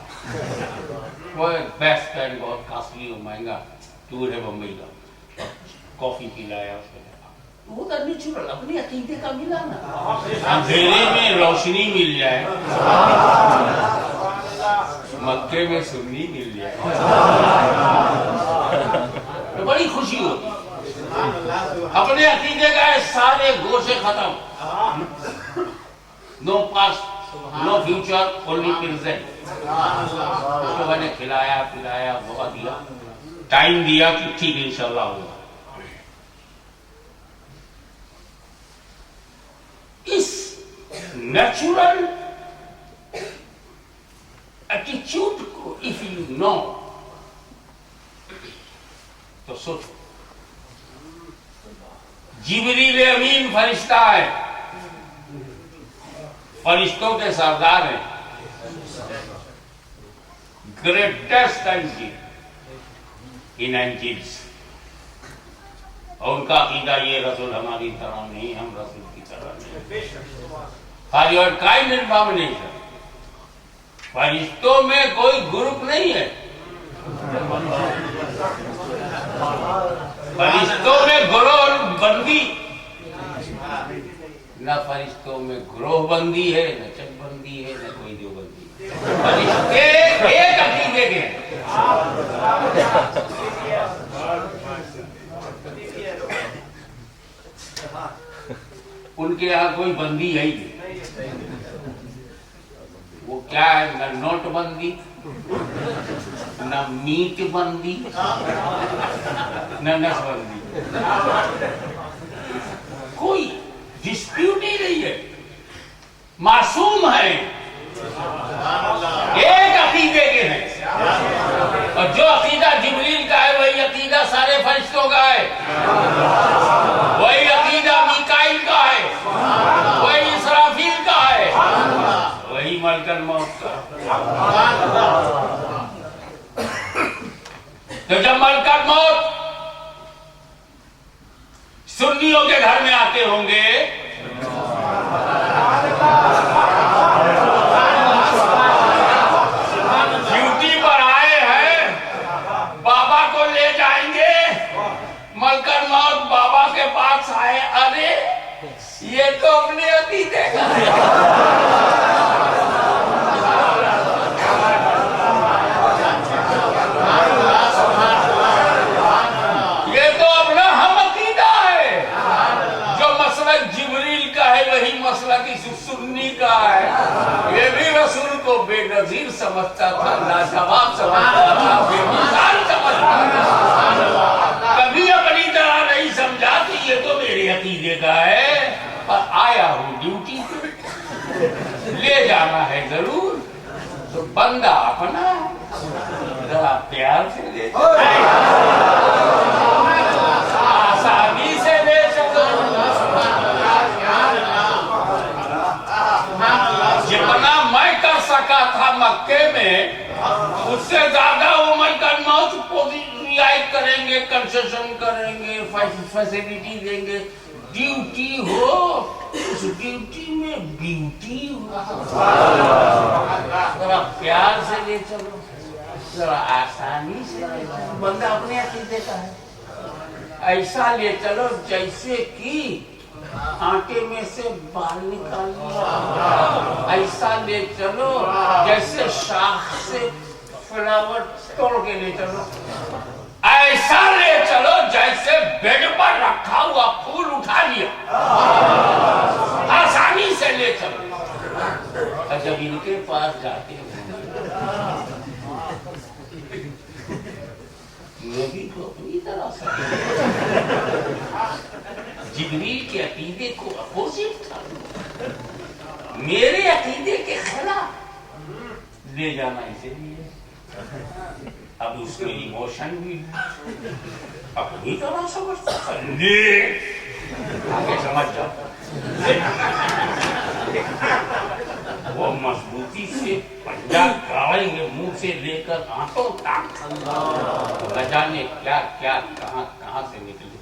وہ بیسٹ اینڈ بہت کاسٹلی اور مہنگا ٹور ہے بمبئی کا. کافی پلایا اس کو. وہ تو نیچرل اپنے عقیدے کا ملا نا. اندھیرے میں روشنی مل جائے, مکے میں سنی مل جائے تو بڑی خوشی ہوتی. اپنے عقیدے کا سارے گوشے ختم. No past no future, only present. اس کو میں نے کھلایا پلایا, بہت دیا, ٹائم دیا کہ ٹھیک انشاءاللہ ہوگا. اس نیچرل ایٹیچیوڈ کو اف یو نو تو سوچو. جبریل امین فرشتہ ہے, فرشتوں کے سردار ہیں, گریٹسٹ اینجل ان اینجلس. اور ان کا عقیدہ یہ رسول ہماری طرح نہیں, ہم رسول کی طرح نہیں. خالی اور کائنڈ انفارمیشن. فرشتوں میں کوئی گروپ نہیں ہے, فرشتوں میں گروہ بندی نہ فرشتوں میں گروہ بندی ہے، نہ چک بندی ہے، نہ کوئی دیوبندی ہے، فرشتے ایک عقیدے کے ہیں۔ ان کے یہاں کوئی بندی ہے ہی نہیں، وہ کیا ہے، نہ نوٹ بندی، نہ میٹ بندی، نہ نس بندی، کوئی ڈسپیوٹ ہی نہیں ہے، معصوم ہے، ایک عقیدے کے ہیں۔ اور جو عقیدہ جبریل کا ہے وہی عقیدہ سارے فرشتوں کا ہے، وہی عقیدہ میکائیل کا ہے، وہی اسرافیل کا ہے، وہی ملک الموت کا۔ تو جب ملک الموت سنیوں کے گھر میں آتے ہوں گے ڈیوٹی پر آئے ہیں، بابا کو لے جائیں گے، ملک الموت بابا کے پاس آئے، ارے یہ تو اپنے عقیدے کا ہے، یہ تو اپنا ہم عقیدہ ہے، جو مسلک جبریل کا ہے وہی مسلک سنی کا ہے۔ یہ بھی رسول کو بے نظیر سمجھتا تھا، لاجواب سمجھتا تھا، بے مثال سمجھتا تھا، کبھی اپنی طرح نہیں سمجھا کہ یہ تو میرے عقیدے کا ہے، پر آیا ہوں ڈیوٹی پہ، لے جانا ہے ضرور، تو بندہ اپنا ہے، ذرا پیار سے لے چلو، آسانی سے لے چلو، جتنا میں کر سکا تھا مکے میں اس سے زیادہ وہ ملک الموت کو رعایت کریں گے، کنسیشن کریں گے، فیسلٹی دیں گے، ڈیوٹی ہو، اس ڈیوٹی میں بیوٹی ہو، ذرا پیار سے لے چلو، ذرا آسانی سے لے چلو، بندہ اپنے عقیدے کا ہے، ایسا لے چلو جیسے کہ آٹے میں سے بال نکال لیا، ایسا لے چلو جیسے شاخ سے فلاور توڑ کے لے چلو، ایسا لے چلو جیسے بیڈ پر رکھا ہوا پھول اٹھا لیا، آسانی سے لے چلو۔ اور جب ان کے پاس جاتے ہیں یہ بھی تو اپنی طرح سے جبریل کے عقیدے کو اپوزٹ تھا، میرے عقیدے کے خلاف لے جانا اسی لیے، اب اس میں ایموشن بھی اپنی طرح سمجھتا تھا، لے آگے سمجھ جاتا، وہ مضبوطی سے پنجہ گاڑیں گے منہ سے لے کر آنکھوں تک، نہ جانے کیا کیا کہاں کہاں سے نکلے۔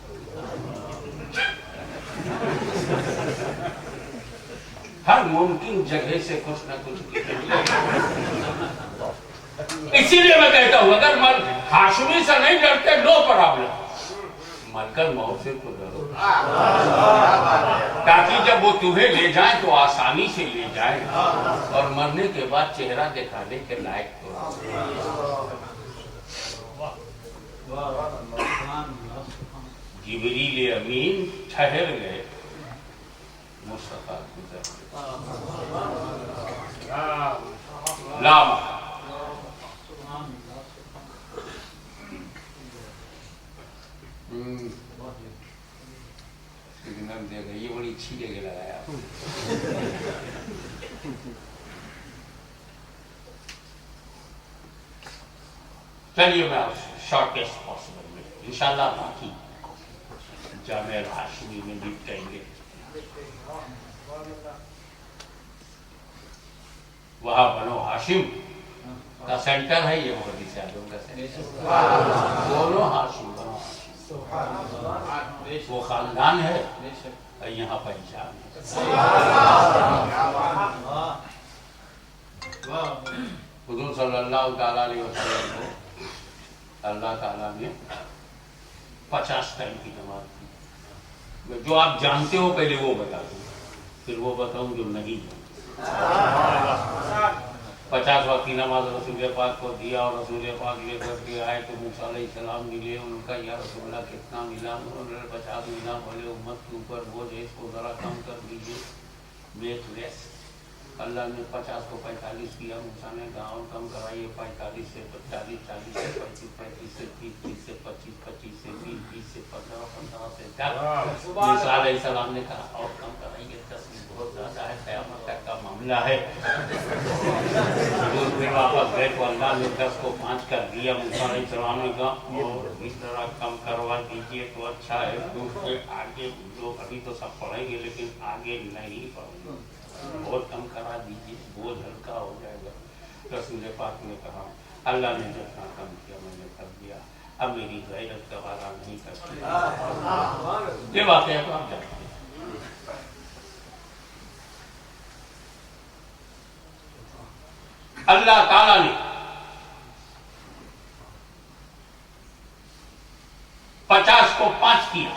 ہر ممکن جگہ سے کچھ نہ کچھ نکلے، اسی لیے میں کہتا ہوں اگر ہاشمی سے نہیں ڈرتے نو پرابلم، ملک الموت سے تو ڈرو، تاکہ جب وہ تمہیں لے جائیں تو آسانی سے لے جائیں، اور مرنے کے بعد چہرہ دکھانے کے لائق تو جبریل امین ٹھہر گئے، مصطفیٰ گزر لام یہ بڑی اچھی جگہ لگایا، چلیے میں شارٹیسٹ پاسبل میں انشاءاللہ باقی جامعہ ہاشمی میں نپٹائیں گے، وہاں بنو ہاشم کا سینٹر ہے، یہ محدث اعظم کا سینٹر، دونوں ہاشم بنو ہاشم، وہ خاندان ہے اور یہاں پہچان ہے۔ حضور صلی اللہ تعالیٰ علیہ وسلم کو اللہ تعالیٰ نے 50 ٹائم کی نماز دی، جو آپ جانتے ہو پہلے وہ بتا دوں، پھر وہ بتاؤں جو نہیں ہے. 50 وقت کی نماز رسول پاک کو دیا اور رسول پاک لے کر کے آئے تو موسیٰ علیہ السلام ملے. ان کا یا رسول اللہ کتنا ملا؟ انہوں نے 50 ملا. بولے امت کے اوپر بوجھ ہے، اس کو ذرا کم کر دیجیے، میک لیس. اللہ نے 50 کو 45 کیا. موسیٰ نے کہا اور کم کرائیے، 45 سے 40، 40 سے 35، 35 سے 30، 30 سے 25، 25 سے 20، 20 سے 15، 15 سے 10. موسیٰ علیہ السلام نے کہا اور کم کرائیے، 10 بہت زیادہ ہے، قیامت تک کا معاملہ ہے. حضور پھر واپس گئے تو اللہ نے 10 کو 5 کر دیا. موسیٰ علیہ السلام نے کہا اور اس طرح کم کروا دیجیے تو اچھا ہے، کیونکہ آگے لوگ ابھی تو سب پڑھیں گے لیکن آگے نہیں پڑھیں گے. بہت کم کرا دیجیے، بوجھ ہلکا ہو جائے گا. رسول پاک نے کہا اللہ نے جتنا کم کیا میں نے کر دیا، اب میری غیرت گوارا نہیں کرتی. یہ واقعہ تو آپ جانتے ہیں. اللہ تعالیٰ نے 50 کو 5 کیا،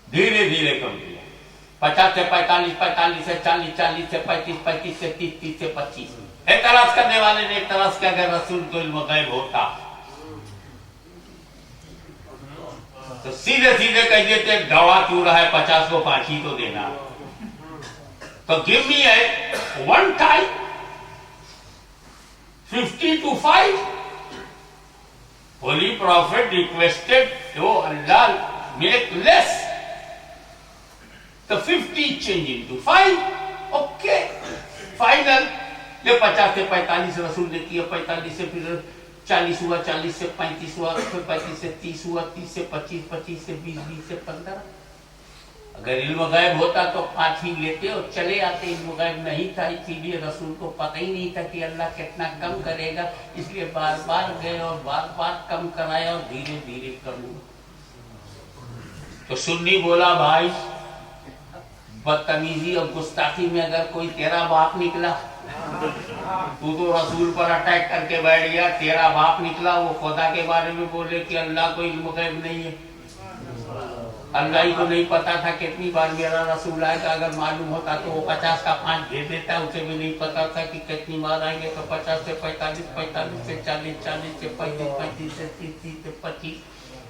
دھیرے دھیرے کم کیا. 50 سے 45، 45 سے 40، 40 سے 35، 35 سے 30، 30 سے 25. اعتراض کرنے والے نے اعتراض کیا، اگر رسول کو علم غیب ہوتا تو سیدھے سیدھے کہہ دیتے گواہ کیوں رہا ہے، 50 کو 5 ہی تو دینا. تو give me a one time 50 to 5. Holy Prophet requested, oh Allah, make less. The 50 change into 5. Okay, final. یہ 50 سے 45 رسول نے کیا، 45 سے پھر 40 ہوا، 40 سے 35 ہوا، پھر 35 سے 30 ہوا، 30 سے 25، 25 سے 20، 20 سے 15. اگر علم غیب ہوتا تو 5 ہی لیتے اور چلے آتے. علم غیب نہیں تھا، اسی لیے رسول کو پتہ ہی نہیں تھا کہ اللہ کتنا کم کرے گا، اس لیے بار بار گئے اور بار بار کم کرائے اور دھیرے دھیرے کم ہوا. تو سنی بولا بھائی بدتمیزی اور گستاخی میں اگر کوئی تیرا باپ نکلا تو رسول پر اٹیک کر کے بیٹھ گیا. تیرا باپ نکلا وہ خدا کے بارے میں بولے کہ اللہ کو علم غیب نہیں ہے. اللہ ہی کو نہیں پتا تھا کتنی بار میرا رسول آئے گا. اگر معلوم ہوتا تو وہ 50 کا 5 بھیج دیتا. اسے بھی نہیں پتا تھا کہ کتنی بار آئیں گے. تو 50 سے 45، 45 سے 40، 40 سے 35، 35 سے 30، 30 سے 25،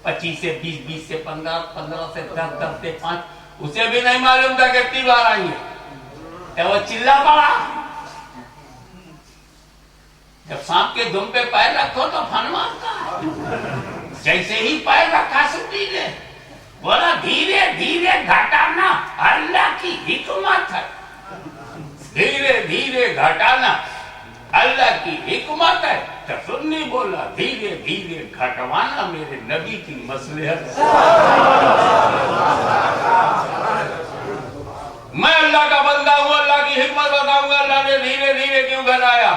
25 سے 20، 20 سے 15، 15 سے 10، 10 سے 5. اسے بھی نہیں معلوم تھا کتنی بار آئیں گے. وہ چلا پڑا. جب سانپ کے دم پہ پیر رکھو تو پھن مارتا ہے. جیسے ہی پیر رکھا سنی نے بولا دھیرے دھیرے گھٹانا اللہ کی حکمت ہے. دھیرے دھیرے گھٹانا اللہ کی حکمت ہے. تو سنی بولا دھیرے دھیرے گھٹوانا میرے نبی کی مصلحت ہے. میں اللہ کا بندہ ہوں، اللہ کی حکمت بتاؤں گا. اللہ نے دھیرے دھیرے کیوں گھٹایا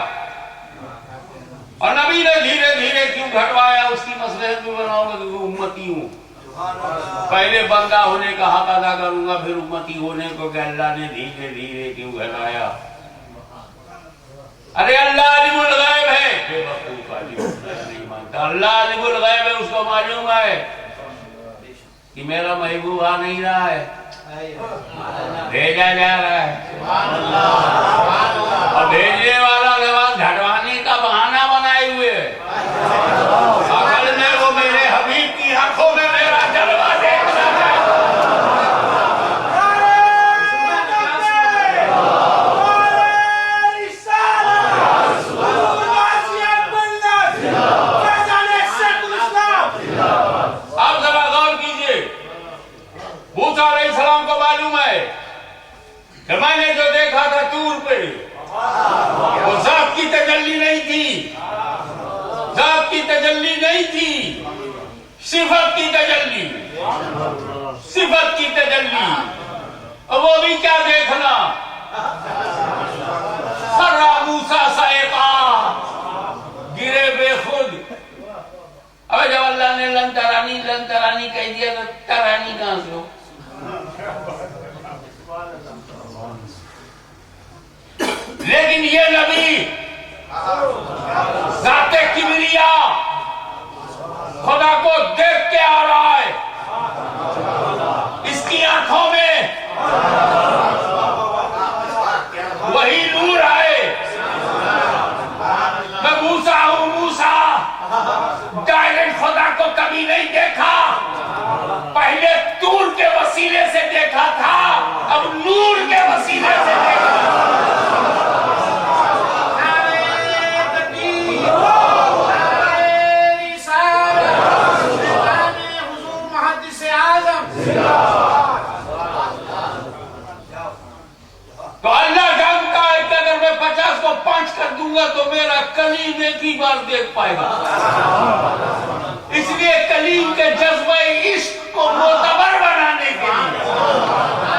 اور نبی نے دھیرے دھیرے کیوں گھٹوایا، اس کی مصلحت بھی بناؤں گا کیونکہ امتی ہوں. پہلے بندہ ہونے کا حق ادا کروں گا، پھر امتی ہونے کو کہ اللہ نے دھیرے دھیرے کیوں گھٹایا. ارے اللہ عالم الغیب ہے، بے وقوف عالم الغیب نہیں مانتا. اللہ عالم الغیب ہے، اس کو معلوم ہے کہ میرا محبوب آ نہیں رہا ہے، بھیجا جا رہا ہے. اور بھیجنے والا نماز گھٹوانے کا بہانہ بنائے ہوئے ہے. اصل میں وہ میرے حبیب کی آنکھوں میں میرا جلوہ دیکھنا ہے. آپ ذرا غور کیجئے. موسیٰ علیہ السلام کو معلوم ہے کہ میں نے جو دیکھا تھا طور پہ وہ ذات کی تجلی نہیں تھی، ذات کی تجلی نہیں تھی، صفت کی تجلی، صفت کی تجلی. اور وہ بھی کیا دیکھنا، خرّ موسیٰ صعقا، گرے بے خود. اب جب اللہ نے لن ترانی کہہ دیا تو ترانی کہاں سے ہو. لیکن یہ نبی ذات کبریا خدا کو دیکھ کے آ رہا ہے. اس کی آنکھوں میں دوں گا تو میرا کلیم ایک ہی بار دیکھ پائے گا. اس لیے کلیم کے جذبہ عشق کو معتبر بنانے کے لیے,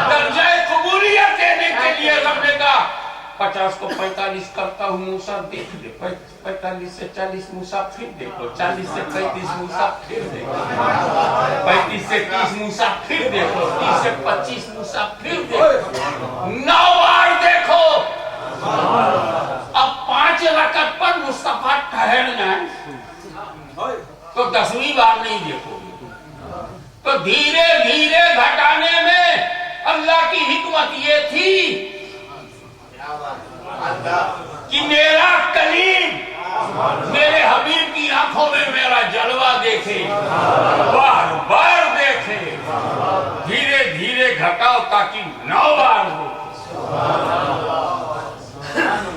درجہ قبولیت دینے کے لیے رب نے کہا 50 کو 45 کرتا ہوں موسیٰ دیکھ لے, 45 سے 40 موسیٰ پھر دیکھو, 40 سے 35 موسیٰ پھر دیکھو, 35 سے 30 موسیٰ پھر دیکھو, 30 سے 25 موسیٰ پھر دیکھو, 9 بار دیکھو. اب 5 رکعت پر مصطفیٰ ٹھہر جائیں تو 10ویں بار نہیں دیکھو گے. تو دھیرے دھیرے گھٹانے میں اللہ کی حکمت یہ تھی کہ میرا کلیم میرے حبیب کی آنکھوں میں میرا جلوہ دیکھے, بار بار دیکھے. دھیرے دھیرے گھٹاؤ تاکہ 9 بار ہو.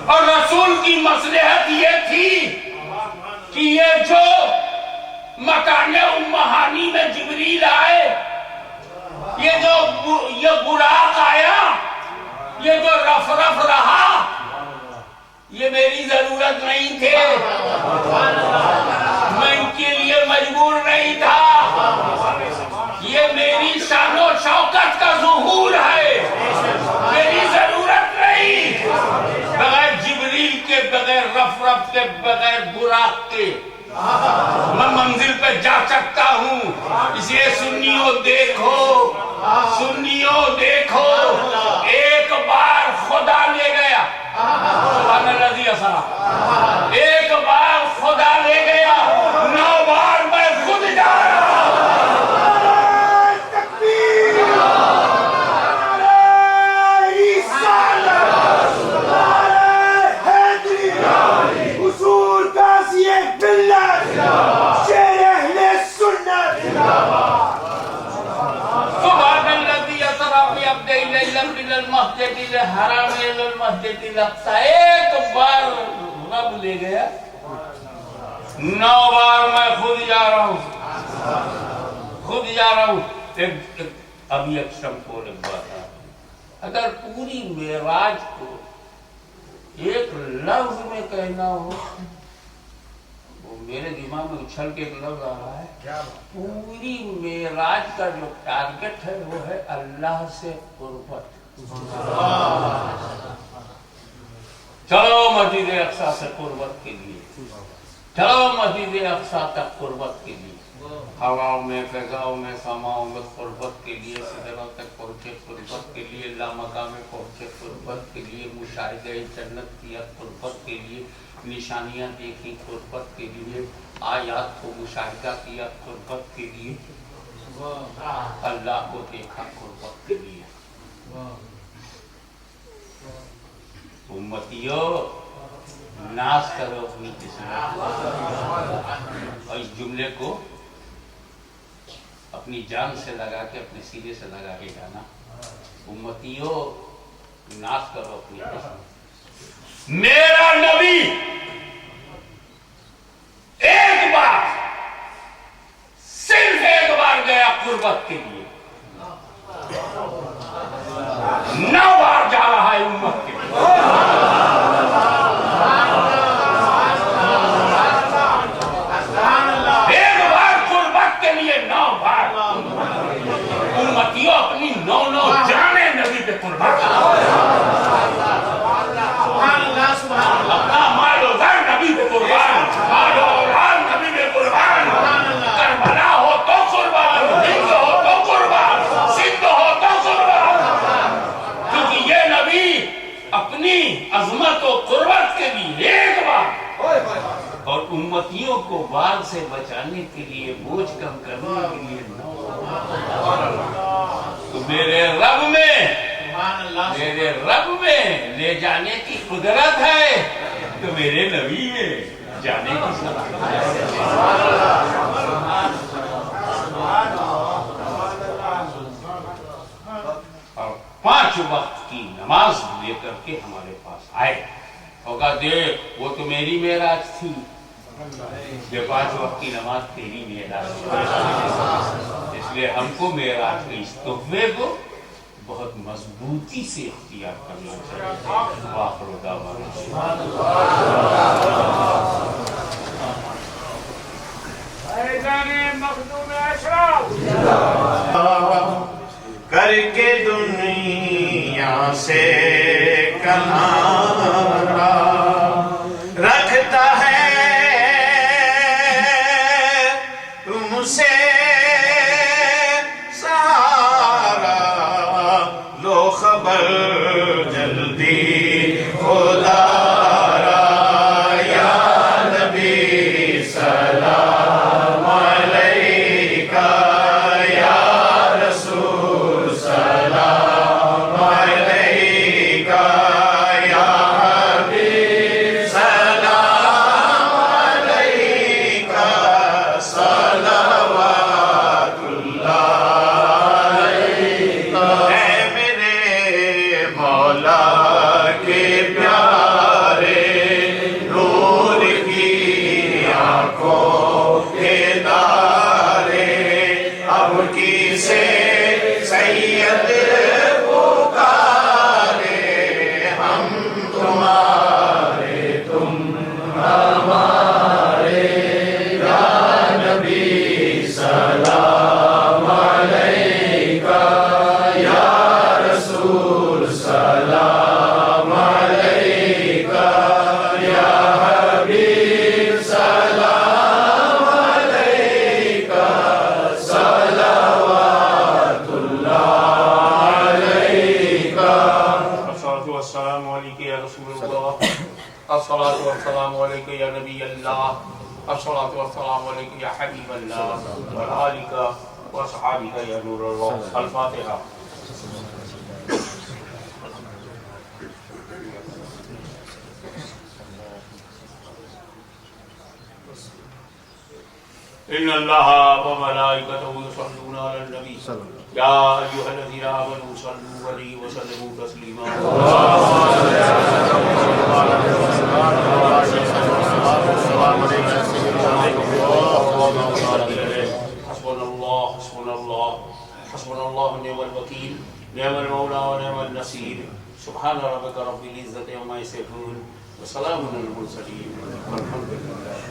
اور رسول کی مصلحت یہ تھی کہ یہ جو مکان امہانی میں جبریل آئے, یہ براق آیا, یہ جو رف رف رہا, یہ میری ضرورت نہیں تھے, میں ان کے لیے مجبور نہیں تھا, یہ میری شان و شوکت کا ظہور ہے, میری ضرورت نہیں. بغیر جبریل کے, بغیر رف رف کے, بغیر براق کے میں منزل پہ جا سکتا ہوں. اس لیے سنیوں دیکھو, سنیوں دیکھو, ایک بار خدا لے گیا, سبحان اللہ اسرا, ایک بار خدا لے گیا, 9 بار میں خود جا رہا ہوں. تکبیر, اصول قاضی ملت, شیر اہل سنت. سبحان الذی اسری بعبدہ لیلا من المسجد الحرام الی المسجد الاقصی. ایک بار رب لے گیا, 9 بار میں خود جا رہا ہوں, خود جا رہا ہوں. ابھی اکشم کو ایک بات ہے, اگر پوری معراج کو ایک لفظ میں کہنا ہو, وہ میرے دماغ میں اچھل کے ایک لفظ آ رہا ہے, پوری معراج کا جو ٹارگٹ ہے وہ ہے اللہ سے قربت. چلو مسجد اقصی سے قربت کے لیے, چلو مسجد اقصی تک قربت کے لیے, ہواؤں میں, فضاؤں میں, سماؤں میں قربت کے لیے, سدروں تک پہنچے قربت کے لیے, لامکاں میں پہنچے قربت کے لیے, مشاہدہ جنت کیا قربت کے لیے, نشانیاں دیکھی قربت کے لیے, آیات کو مشاہدہ کیا قربت کے لیے, اللہ کو دیکھا قربت کے لیے. امتیو ناز کرو اپنی قسمت, اور اس جملے کو اپنی جان سے لگا کے, اپنے سینے سے لگا کے جانا. امتیو ناز کرو اپنی قسمت. میرا نبی ایک بار, صرف ایک بار گیا قربت کے لیے, 9 بار جا رہا ہے امت کے لیے. ایک بار قربت کے لیے 9 بار. امتیوں اپنی 9 جانے نبی پہ قربان, اپنا مال و زر نبی پہ قربان, مال و اولاد نبی پہ قربان. کربلا ہو تو قربان, ہند ہو تو قربان, سندھ ہو تو قربان. کیونکہ یہ نبی اپنی عظمت و قربت کے لیے ایک بار, اور امتیوں کو بار سے بچانے کے لیے, بوجھ کم کرنے کے لیے 9 بار. تو میرے رب میں لے جانے کی قدرت ہے, تو میرے نبی میں جانے کی صلاحیت ہے. اور 5 وقت کی نماز لے کر کے ہمارے پاس آئے, ہوگا دیکھ وہ تو میری معراج تھی, یہ 5 وقت کی نماز تیری معراج. اس لیے ہم کو معراج کے اس تحفے کو بہت مضبوطی سے اختیار کرنا چاہیے. آخر دعوانا کر کے دنیا سے کنارہ رکھتا ہے تم سے سہارا. لو خبر جلدی خدا را یا نبی سلام علیکہ یا رسول سلام علیکہ یا حبیب سلام علیکہ صلوات اللہ علیکہ. اے میرے مولا کے پیارے نور کی آنکھوں کے تارے اب کسے سید پکارے. ہم تمہارے تم ہمارے یا نبی سلام علیکہ یا رسول سلام علیکہ یا حبیب سلام علیکہ صلوات اللہ علیکہ. الصلاة والسلام علیکہ یا رسول اللہ. الصلاة والسلام علیکہ یا نبی اللہ. الصلاة والسلام علیکہ یا حبیب اللہ وآلکہ وصحابکہ یا نور اللہ. الفاتحہ. ان اللہ وملائکتہ یصلون علی النبی یا ایھا الذین آمنوا صلوا علیہ وسلموا تسلیما. حسبنا اللہ حسبنا اللہ حسبنا اللہ نعم الوکیل نعم المولا ونعم النصیر. سبحان ربک رب العزة عما یصفون وسلام علی المرسلین والحمد للہ.